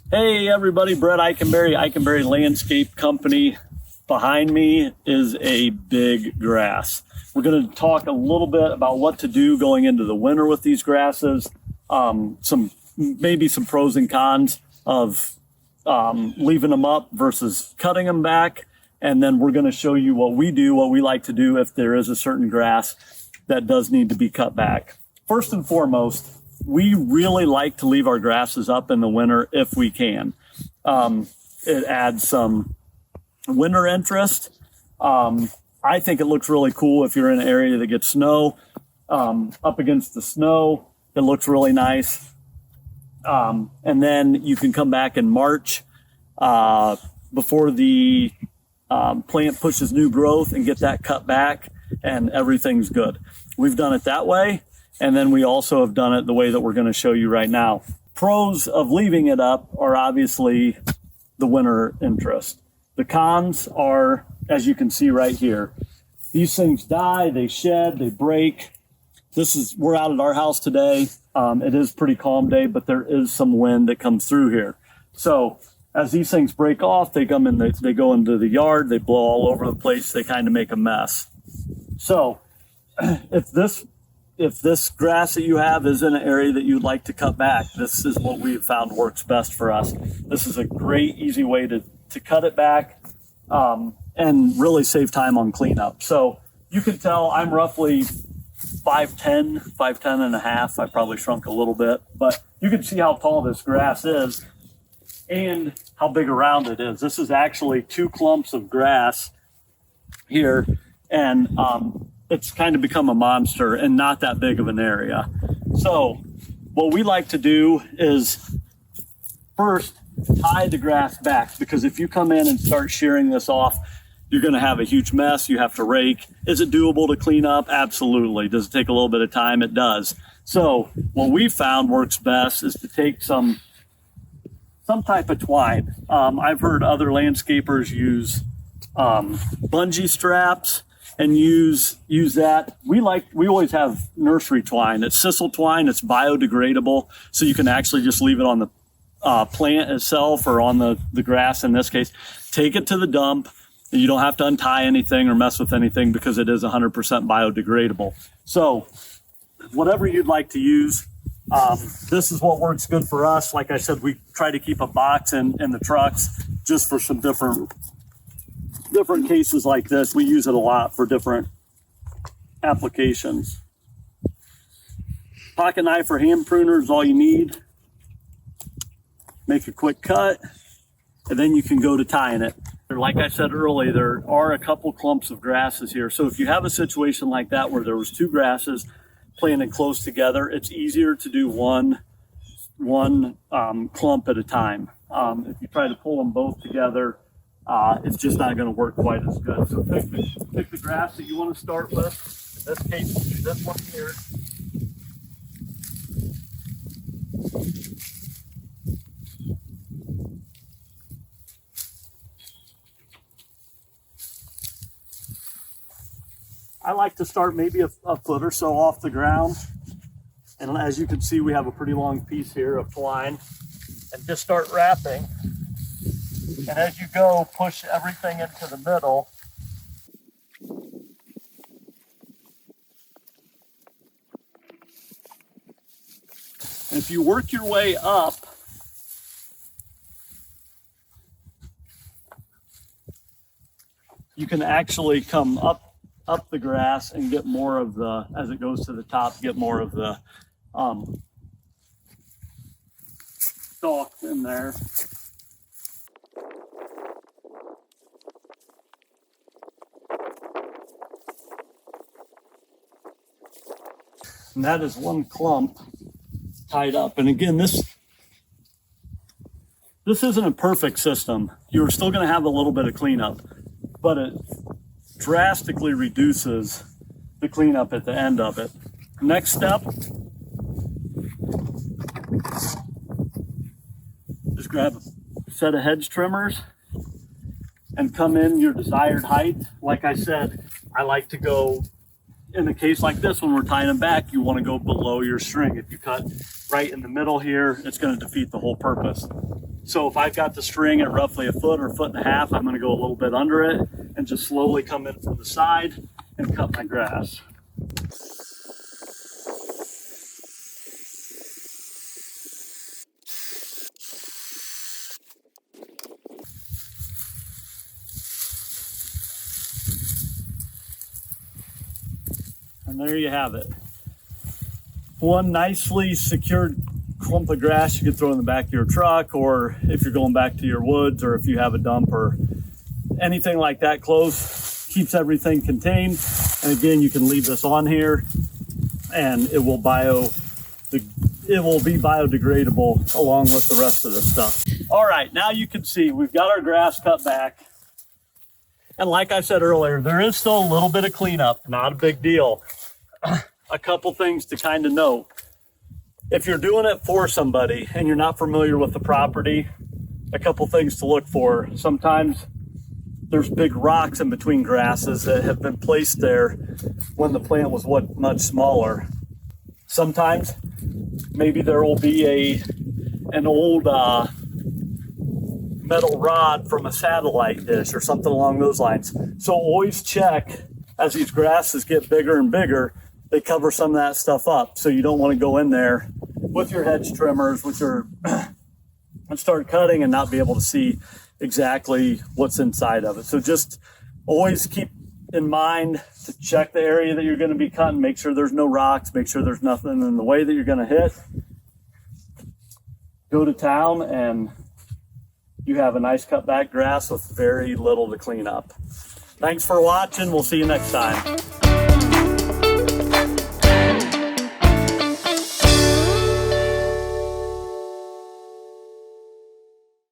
Hey everybody, Brett Eikenbary, Eikenbary Landscape Company. Behind me is a big grass. We're going to talk a little bit about what to do going into the winter with these grasses, maybe some pros and cons of leaving them up versus cutting them back. And then we're going to show you what we like to do if there is a certain grass that does need to be cut back. First and foremost, we really like to leave our grasses up in the winter if we can. It adds some winter interest. I think it looks really cool if you're in an area that gets snow. Up against the snow, it looks really nice. And then you can come back in March before the plant pushes new growth and get that cut back, and everything's good. We've done it that way. And then we also have done it the way that we're going to show you right now. Pros of leaving it up are obviously the winter interest. The cons are, as you can see right here, these things die, they shed, they break. We're out at our house today. It is a pretty calm day, but there is some wind that comes through here. So as these things break off, they go into the yard, they blow all over the place, they kind of make a mess. So if this grass that you have is in an area that you'd like to cut back, this is what we've found works best for us. This is a great, easy way to cut it back and really save time on cleanup. So you can tell I'm roughly 5'10" and a half. I probably shrunk a little bit, but you can see how tall this grass is and how big around it is. This is actually 2 clumps of grass here, and it's kind of become a monster and not that big of an area. So what we like to do is first tie the grass back, because if you come in and start shearing this off, you're going to have a huge mess. You have to rake. Is it doable to clean up? Absolutely. Does it take a little bit of time? It does. So what we found works best is to take some type of twine. I've heard other landscapers use bungee straps and use that. We always have nursery twine. It's sisal twine. It's biodegradable, so you can actually just leave it on the plant itself or on the grass in this case. Take it to the dump. You don't have to untie anything or mess with anything because it is 100% biodegradable. So whatever you'd like to use, this is what works good for us. Like I said, we try to keep a box in the trucks just for some different cases like this. We use it a lot for different applications. Pocket knife or hand pruner is all you need. Make a quick cut, and then you can go to tying it. Like I said earlier, there are a couple clumps of grasses here. So if you have a situation like that where there was 2 grasses planted close together, it's easier to do one clump at a time. If you try to pull them both together, it's just not going to work quite as good. So pick the grass that you want to start with. In this case, we'll do this one here. I like to start maybe a foot or so off the ground. And as you can see, we have a pretty long piece here of twine. And just start wrapping. And as you go, push everything into the middle. And if you work your way up, you can actually come up the grass and get more of the, as it goes to the top, get more of the stalk in there. And that is one clump tied up. And again, this isn't a perfect system. You're still going to have a little bit of cleanup, but it drastically reduces the cleanup at the end of it. Next step is grab a set of hedge trimmers and come in your desired height. Like I said, I like to go, in a case like this, when we're tying them back, you want to go below your string. If you cut right in the middle here, it's going to defeat the whole purpose. So if I've got the string at roughly a foot or a foot and a half, I'm gonna go a little bit under it and just slowly come in from the side and cut my grass. And there you have it. One nicely secured clump of grass you can throw in the back of your truck, or if you're going back to your woods, or if you have a dump or anything like that close, keeps everything contained. And again, you can leave this on here and it will be biodegradable along with the rest of the stuff. All right, now you can see we've got our grass cut back. And like I said earlier, there is still a little bit of cleanup, not a big deal. A couple things to kind of note. If you're doing it for somebody and you're not familiar with the property, a couple things to look for. Sometimes there's big rocks in between grasses that have been placed there when the plant was much smaller. Sometimes maybe there will be an old metal rod from a satellite dish or something along those lines. So always check as these grasses get bigger and bigger, they cover some of that stuff up. So you don't want to go in there with your hedge trimmers, and start cutting and not be able to see exactly what's inside of it. So just always keep in mind to check the area that you're going to be cutting, make sure there's no rocks, make sure there's nothing in the way that you're going to hit. Go to town and you have a nice cut back grass with very little to clean up. Thanks for watching. We'll see you next time.